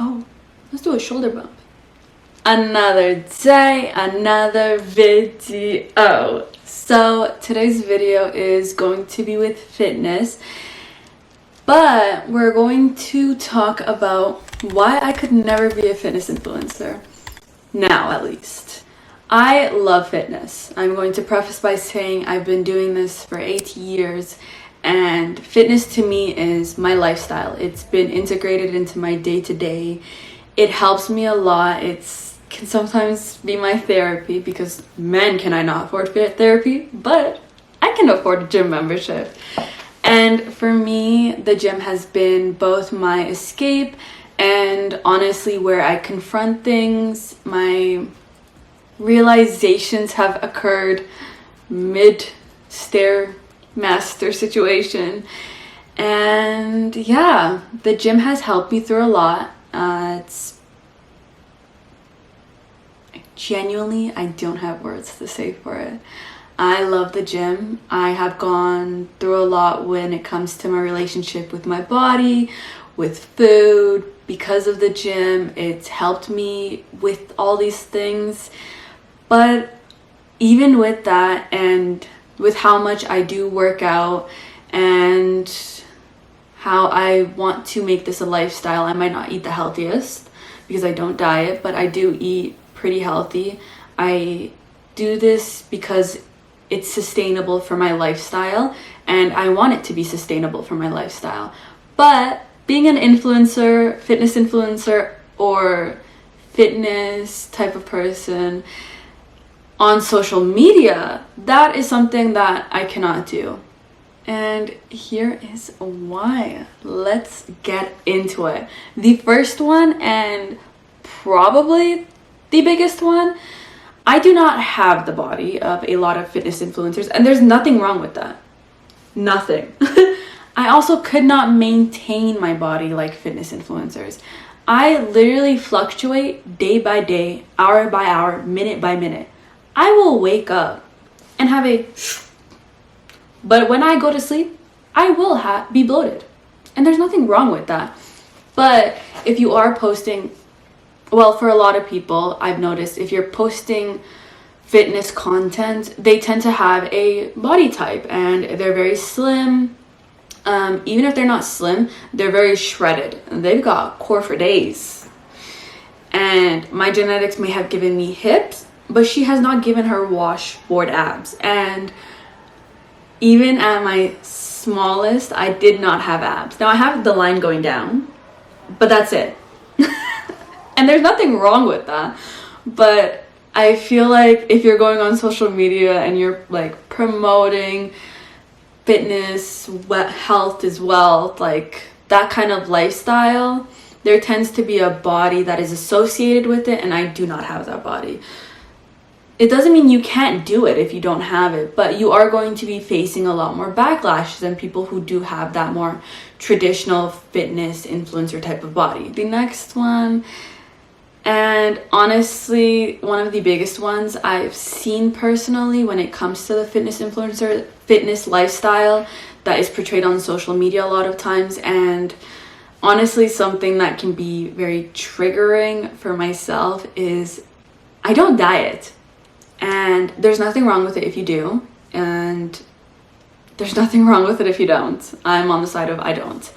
Oh, let's do a shoulder bump. Another day, another video. So today's video is going to be with fitness, but we're going to talk about why I could never be a fitness influencer. Now, at least. I love fitness. I'm going to preface by saying I've been doing this for 8 years, and fitness to me is my lifestyle. It's been integrated into my day-to-day. It helps me a lot. It can sometimes be my therapy, because man, can I not afford therapy, but I can afford a gym membership. And for me, the gym has been both my escape and honestly where I confront things. My realizations have occurred mid-stairmaster situation. And yeah, the gym has helped me through a lot. It's genuinely, I don't have words to say for it. I love the gym. I have gone through a lot when it comes to my relationship with my body, with food. Because of the gym, it's helped me with all these things. But even with that, and with how much I do work out and how I want to make this a lifestyle, I might not eat the healthiest because I don't diet, but I do eat pretty healthy. I do this because it's sustainable for my lifestyle, and I want it to be sustainable for my lifestyle. But being an influencer, fitness influencer, or fitness type of person on social media, that is something that I cannot do. And here is why. Let's get into it. The first one, and probably the biggest one, I do not have the body of a lot of fitness influencers, and there's nothing wrong with that. Nothing. I also could not maintain my body like fitness influencers. I literally fluctuate day by day, hour by hour, minute by minute. I will wake up and have but when I go to sleep, I will be bloated. And there's nothing wrong with that. But if you are posting, well, for a lot of people, I've noticed if you're posting fitness content, they tend to have a body type and they're very slim. Even if they're not slim, they're very shredded. And they've got core for days. And my genetics may have given me hips, but she has not given her washboard abs. And even at my smallest, I did not have abs. Now I have the line going down, but that's it. And there's nothing wrong with that. But I feel like if you're going on social media and you're like promoting fitness, health is wealth, like that kind of lifestyle, there tends to be a body that is associated with it, and I do not have that body. It doesn't mean you can't do it if you don't have it, but you are going to be facing a lot more backlash than people who do have that more traditional fitness influencer type of body. The next one, and honestly, one of the biggest ones I've seen personally when it comes to the fitness influencer, fitness lifestyle that is portrayed on social media a lot of times, and honestly something that can be very triggering for myself, is I don't diet. And there's nothing wrong with it if you do, and there's nothing wrong with it if you don't. I'm on the side of I don't.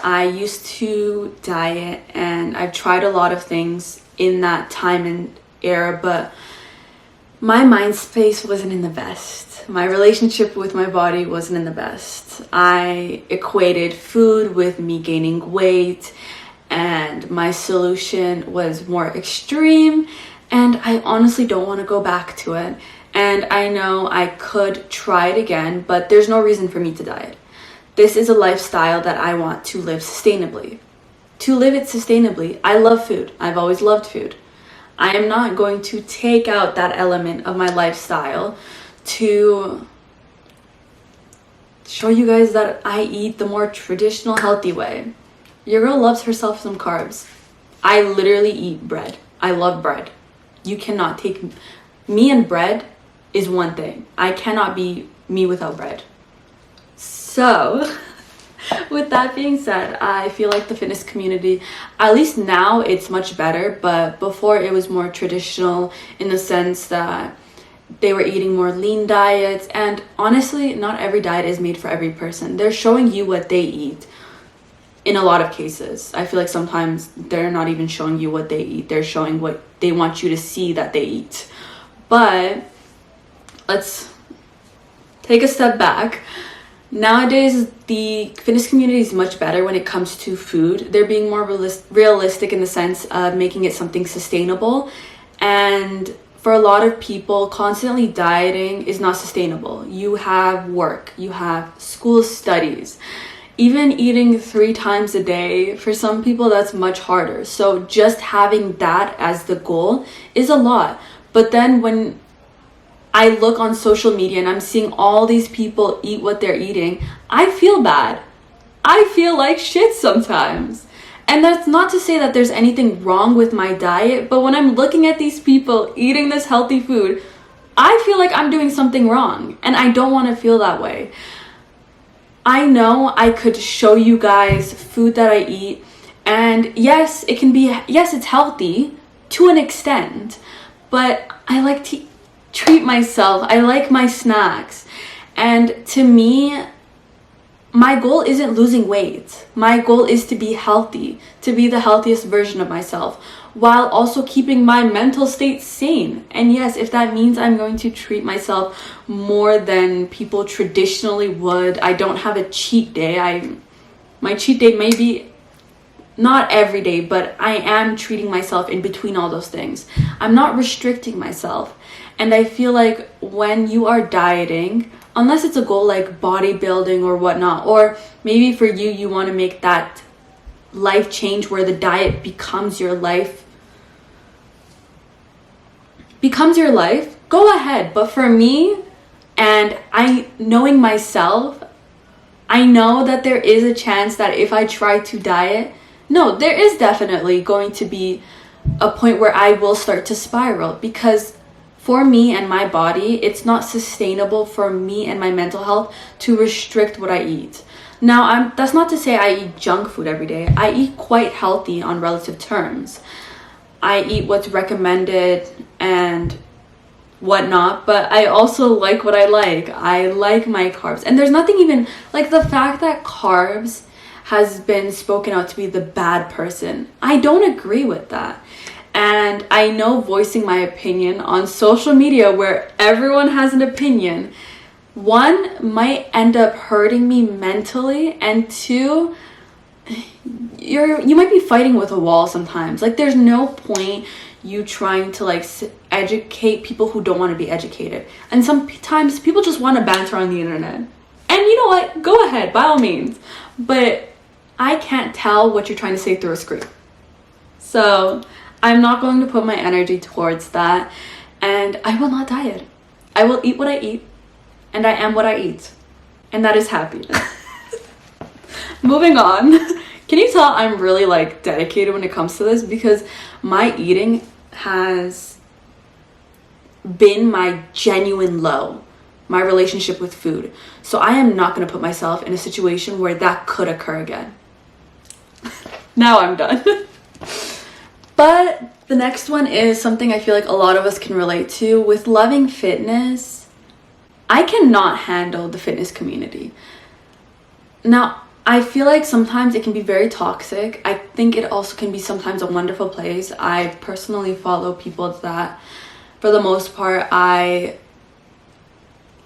I used to diet, and I've tried a lot of things in that time and era, but my mind space wasn't in the best. My relationship with my body wasn't in the best. I equated food with me gaining weight, and my solution was more extreme, and I honestly don't want to go back to it. And I know I could try it again, but there's no reason for me to diet. This is a lifestyle that I want to live sustainably. To live it sustainably, I love food. I've always loved food. I am not going to take out that element of my lifestyle to show you guys that I eat the more traditional, healthy way. Your girl loves herself some carbs. I literally eat bread. I love bread. You cannot take me, and bread is one thing. I cannot be me without bread. So With that being said, I feel like the fitness community, at least now, it's much better, but before it was more traditional in the sense that they were eating more lean diets, and honestly, not every diet is made for every person. They're showing you what they eat in a lot of cases. I feel like sometimes they're not even showing you what they eat. They're showing what they want you to see that they eat. But let's take a step back. Nowadays, the fitness community is much better when it comes to food. They're being more realistic in the sense of making it something sustainable. And for a lot of people, constantly dieting is not sustainable. You have work, you have school studies. Even eating 3 times a day, for some people, that's much harder. So just having that as the goal is a lot. But then when I look on social media and I'm seeing all these people eat what they're eating, I feel bad. I feel like shit sometimes. And that's not to say that there's anything wrong with my diet, but when I'm looking at these people eating this healthy food, I feel like I'm doing something wrong, and I don't want to feel that way. I know I could show you guys food that I eat, and yes, it's healthy to an extent, but I like to treat myself. I like my snacks. And to me, my goal isn't losing weight. My goal is to be healthy, to be the healthiest version of myself, while also keeping my mental state sane. And yes, if that means I'm going to treat myself more than people traditionally would, I don't have a cheat day. My cheat day may be not every day, but I am treating myself in between all those things. I'm not restricting myself. And I feel like when you are dieting, unless it's a goal like bodybuilding or whatnot, or maybe for you, you want to make that life change where the diet becomes your life, go ahead. But for me, and knowing myself, I know that there is a chance that if I try to diet, no, there is definitely going to be a point where I will start to spiral, because for me and my body, it's not sustainable for me and my mental health to restrict what I eat. Now, that's not to say I eat junk food every day. I eat quite healthy on relative terms. I eat what's recommended and whatnot, but I also like what I like. I like my carbs. And there's nothing even, like the fact that carbs has been spoken out to be the bad person. I don't agree with that. And I know voicing my opinion on social media where everyone has an opinion, one, might end up hurting me mentally, and two, you might be fighting with a wall sometimes. Like, there's no point you trying to like educate people who don't want to be educated. And sometimes people just want to banter on the internet. And you know what? Go ahead, by all means. But I can't tell what you're trying to say through a screen. So I'm not going to put my energy towards that, and I will not diet. I will eat what I eat, and I am what I eat, and that is happiness. Moving on. Can you tell I'm really like dedicated when it comes to this? Because my eating has been my genuine low, my relationship with food. So I am not going to put myself in a situation where that could occur again. Now I'm done. But the next one is something I feel like a lot of us can relate to. With loving fitness, I cannot handle the fitness community. Now, I feel like sometimes it can be very toxic. I think it also can be sometimes a wonderful place. I personally follow people that, for the most part, I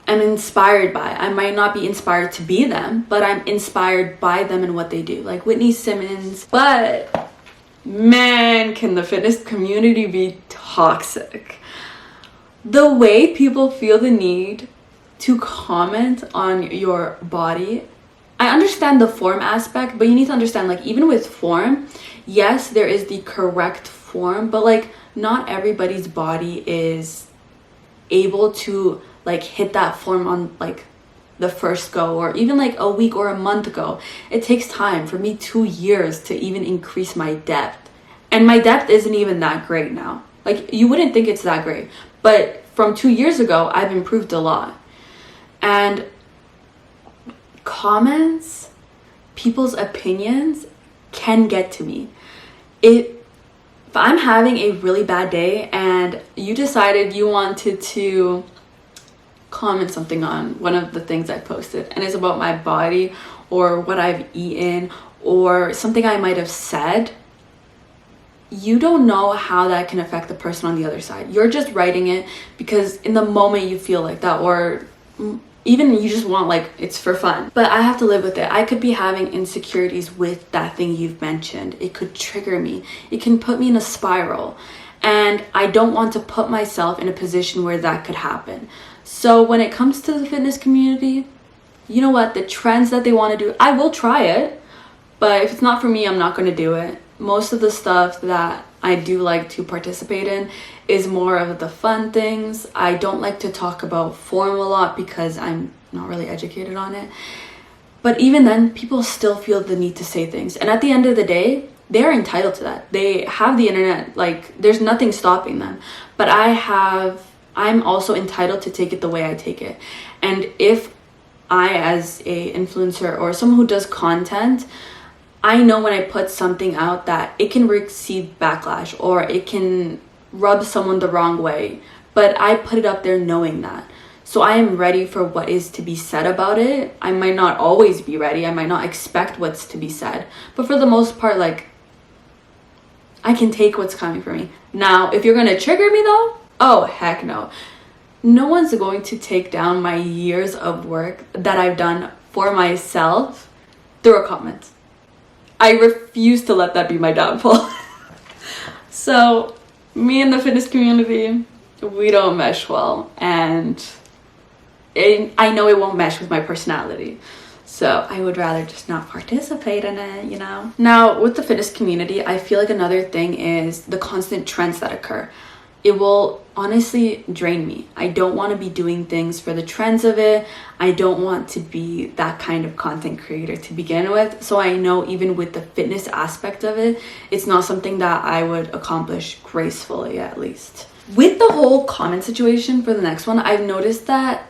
am inspired by. I might not be inspired to be them, but I'm inspired by them and what they do. Like Whitney Simmons. But man, can the fitness community be toxic. The way people feel the need to comment on your body. I understand the form aspect, but you need to understand, like, even with form, yes, there is the correct form, but like not everybody's body is able to like hit that form on like the first go, or even like a week or a month ago. It takes time. For me, 2 years to even increase my depth, and my depth isn't even that great now. Like, you wouldn't think it's that great, but from 2 years ago, I've improved a lot. And comments, people's opinions can get to me. If I'm having a really bad day and you decided you wanted to comment something on one of the things I posted and it's about my body or what I've eaten or something I might have said, you don't know how that can affect the person on the other side. You're just writing it because in the moment you feel like that, or even you just want, like, it's for fun. But I have to live with it. I could be having insecurities with that thing you've mentioned. It could trigger me. It can put me in a spiral. And I don't want to put myself in a position where that could happen. So when it comes to the fitness community, you know what? The trends that they want to do, I will try it. But if it's not for me, I'm not going to do it. Most of the stuff that I do like to participate in is more of the fun things. I don't like to talk about form a lot because I'm not really educated on it. But even then, people still feel the need to say things. And at the end of the day, they're entitled to that. They have the internet. Like, there's nothing stopping them. But I'm also entitled to take it the way I take it. And if I, as a influencer or someone who does content, I know when I put something out that it can receive backlash or it can rub someone the wrong way, but I put it up there knowing that. So I am ready for what is to be said about it. I might not always be ready. I might not expect what's to be said, but for the most part, like, I can take what's coming for me. Now, if you're gonna trigger me though, oh heck no. No one's going to take down my years of work that I've done for myself through a comment. I refuse to let that be my downfall. So, me and the fitness community, we don't mesh well. And I know it won't mesh with my personality. So, I would rather just not participate in it, you know? Now, with the fitness community, I feel like another thing is the constant trends that occur. It will honestly drain me. I don't want to be doing things for the trends of it. I don't want to be that kind of content creator to begin with. So I know even with the fitness aspect of it, it's not something that I would accomplish gracefully, at least. With the whole comment situation for the next one, I've noticed that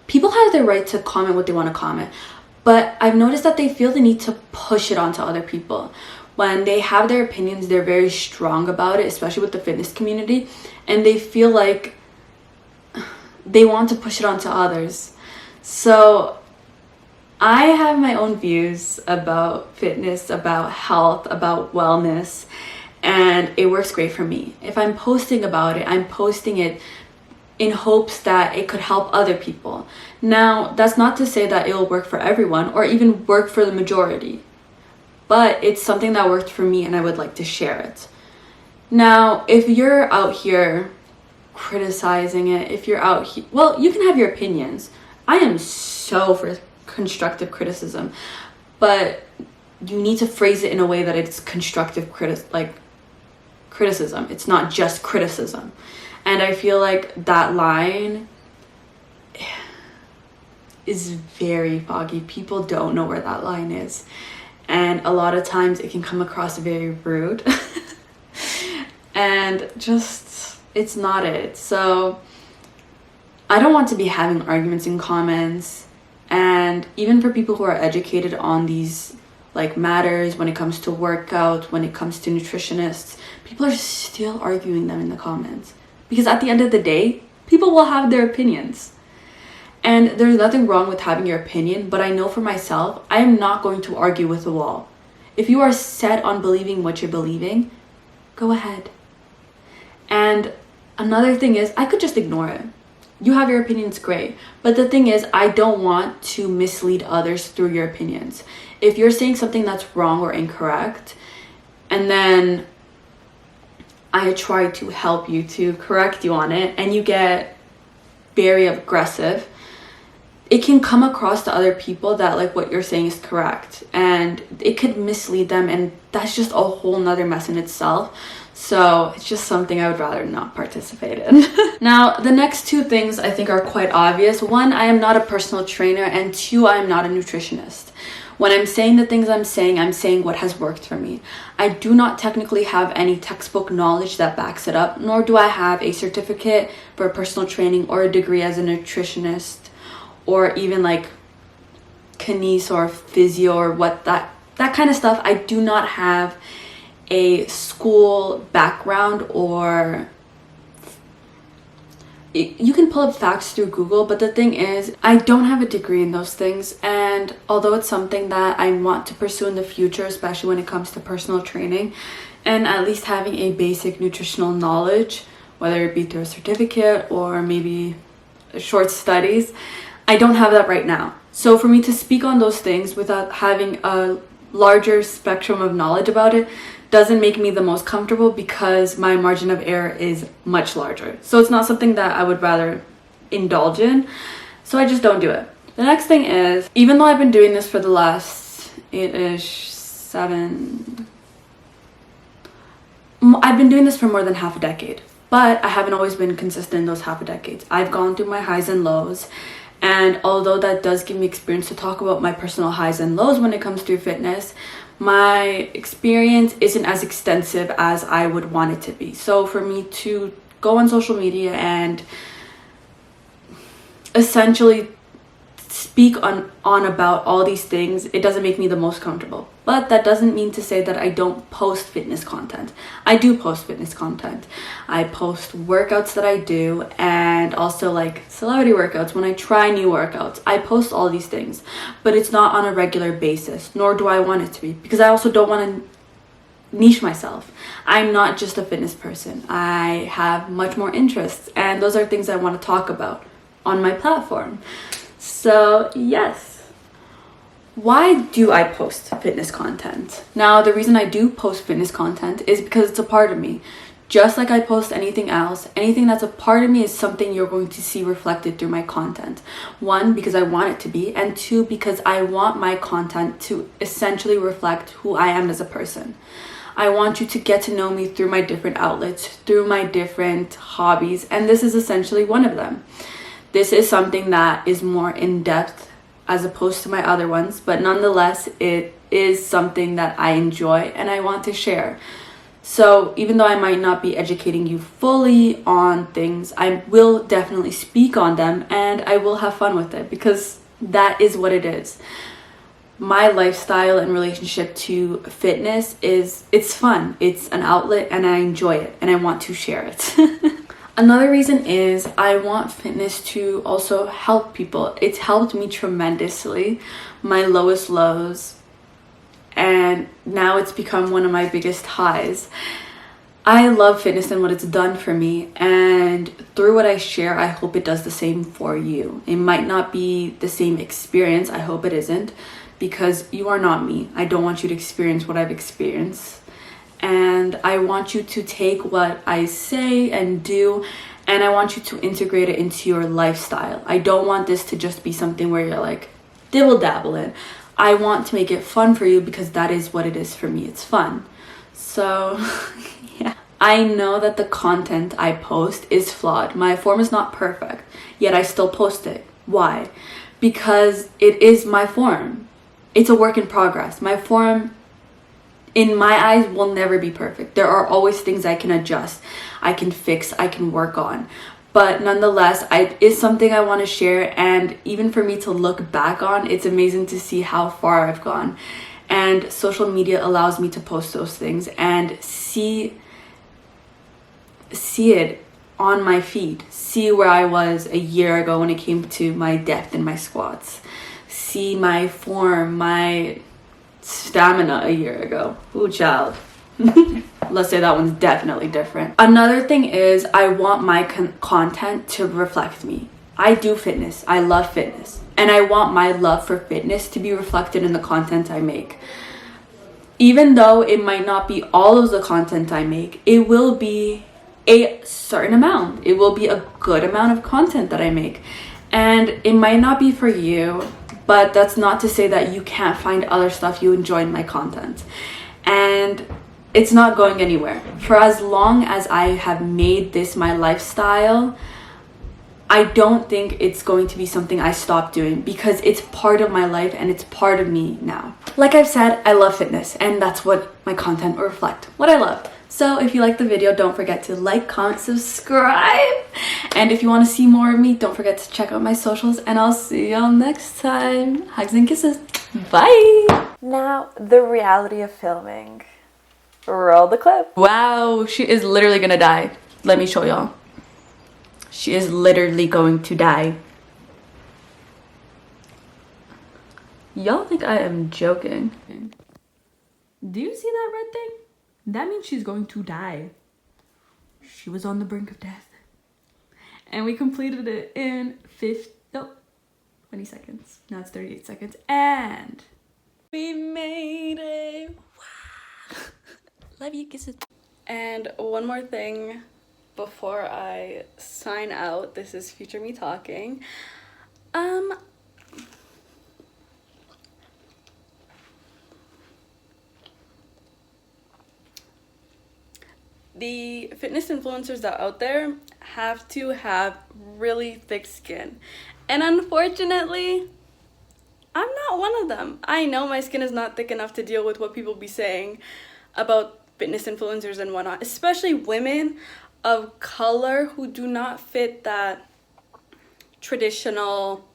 people have the right to comment what they want to comment, but I've noticed that they feel the need to push it onto other people. When they have their opinions, they're very strong about it, especially with the fitness community, and they feel like they want to push it onto others. So I have my own views about fitness, about health, about wellness, and it works great for me. If I'm posting about it, I'm posting it in hopes that it could help other people. Now, that's not to say that it'll work for everyone or even work for the majority. But it's something that worked for me and I would like to share it. Now, if you're out here criticizing it, if you're out here, well, you can have your opinions. I am so for constructive criticism, but you need to phrase it in a way that it's constructive criticism. It's not just criticism. And I feel like that line is very foggy. People don't know where that line is. And a lot of times it can come across very rude. And just, it's not it. So I don't want to be having arguments in comments. And even for people who are educated on these like matters, when it comes to workout, when it comes to nutritionists, people are still arguing them in the comments. Because at the end of the day, people will have their opinions. And there's nothing wrong with having your opinion, but I know for myself, I am not going to argue with the wall. If you are set on believing what you're believing, go ahead. And another thing is, I could just ignore it. You have your opinions, great. But the thing is, I don't want to mislead others through your opinions. If you're saying something that's wrong or incorrect, and then I try to help you to correct you on it, and you get very aggressive, it can come across to other people that like what you're saying is correct, and it could mislead them, and that's just a whole nother mess in itself. So it's just something I would rather not participate in. Now, the next two things I think are quite obvious. One, I am not a personal trainer, and two, I am not a nutritionist. When I'm saying the things I'm saying what has worked for me. I do not technically have any textbook knowledge that backs it up, nor do I have a certificate for personal training or a degree as a nutritionist, or even like kines or physio or what that kind of stuff. I do not have a school background, or you can pull up facts through Google, but the thing is, I don't have a degree in those things. And although it's something that I want to pursue in the future, especially when it comes to personal training and at least having a basic nutritional knowledge, whether it be through a certificate or maybe short studies, I don't have that right now. So for me to speak on those things without having a larger spectrum of knowledge about it doesn't make me the most comfortable, because my margin of error is much larger. So it's not something that I would rather indulge in. So I just don't do it. The next thing is, even though I've been doing this for the last, I've been doing this for more than half a decade, but I haven't always been consistent in those half a decades. I've gone through my highs and lows. And although that does give me experience to talk about my personal highs and lows when it comes to fitness, my experience isn't as extensive as I would want it to be. So for me to go on social media and essentially speak on about all these things, it doesn't make me the most comfortable. But that doesn't mean to say that I don't post fitness content. I do post fitness content. I post workouts that I do, and also like celebrity workouts when I try new workouts. I post all these things, but it's not on a regular basis, nor do I want it to be, because I also don't want to niche myself. I'm not just a fitness person. I have much more interests, and those are things I want to talk about on my platform. So yes. Why do I post fitness content? Now, the reason I do post fitness content is because it's a part of me. Just like I post anything else, anything that's a part of me is something you're going to see reflected through my content. One, because I want it to be, and two, because I want my content to essentially reflect who I am as a person. I want you to get to know me through my different outlets, through my different hobbies, and this is essentially one of them. This is something that is more in-depth as opposed to my other ones, but nonetheless, it is something that I enjoy and I want to share. So even though I might not be educating you fully on things, I will definitely speak on them, and I will have fun with it, because that is what it is. My lifestyle and relationship to fitness it's fun. It's an outlet, and I enjoy it, and I want to share it. Another reason is I want fitness to also help people. It's helped me tremendously, my lowest lows, and now it's become one of my biggest highs. I love fitness and what it's done for me, and through what I share, I hope it does the same for you. It might not be the same experience, I hope it isn't, because you are not me. I don't want you to experience what I've experienced. And I want you to take what I say and do, and I want you to integrate it into your lifestyle. I don't want this to just be something where you're like dibble dabble in. I want to make it fun for you, because that is what it is for me. It's fun. So yeah. I know that the content I post is flawed. My form is not perfect, yet I still post it. Why? Because it is my form. It's a work in progress. My form, in my eyes, will never be perfect. There are always things I can adjust, I can fix, I can work on. But nonetheless, it's something I want to share, and even for me to look back on, it's amazing to see how far I've gone. And social media allows me to post those things and see it on my feed. See where I was a year ago when it came to my depth in my squats. See my form, my stamina a year ago. Ooh, child. Let's say that one's definitely different. Another thing is I want my content to reflect me. I do fitness. I love fitness. And I want my love for fitness to be reflected in the content I make. Even though it might not be all of the content I make, it will be a certain amount. It will be a good amount of content that I make. And it might not be for you, but that's not to say that you can't find other stuff you enjoy in my content. And it's not going anywhere. For as long as I have made this my lifestyle, I don't think it's going to be something I stop doing, because it's part of my life and it's part of me now. Like I've said, I love fitness, and that's what my content will reflect. What I love. So if you like the video, don't forget to like, comment, subscribe. And if you want to see more of me, don't forget to check out my socials. And I'll see y'all next time. Hugs and kisses. Bye. Now, the reality of filming. Roll the clip. Wow, she is literally gonna die. Let me show y'all. She is literally going to die. Y'all think I am joking. Do you see that red thing? That means she's going to die. She was on the brink of death. And we completed it in 20 seconds. Now it's 38 seconds. And we made it. Wow. Love you, kisses. And one more thing before I sign out. This is future me talking. The fitness influencers that are out there have to have really thick skin. And unfortunately, I'm not one of them. I know my skin is not thick enough to deal with what people be saying about fitness influencers and whatnot, especially women of color who do not fit that traditional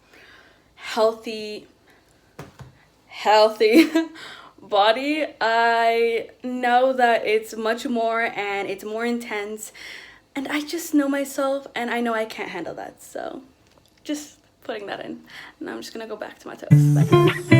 healthy body. I know that it's much more and it's more intense, and I just know myself and I know I can't handle that. So just putting that in. Now I'm just gonna go back to my toes. Bye.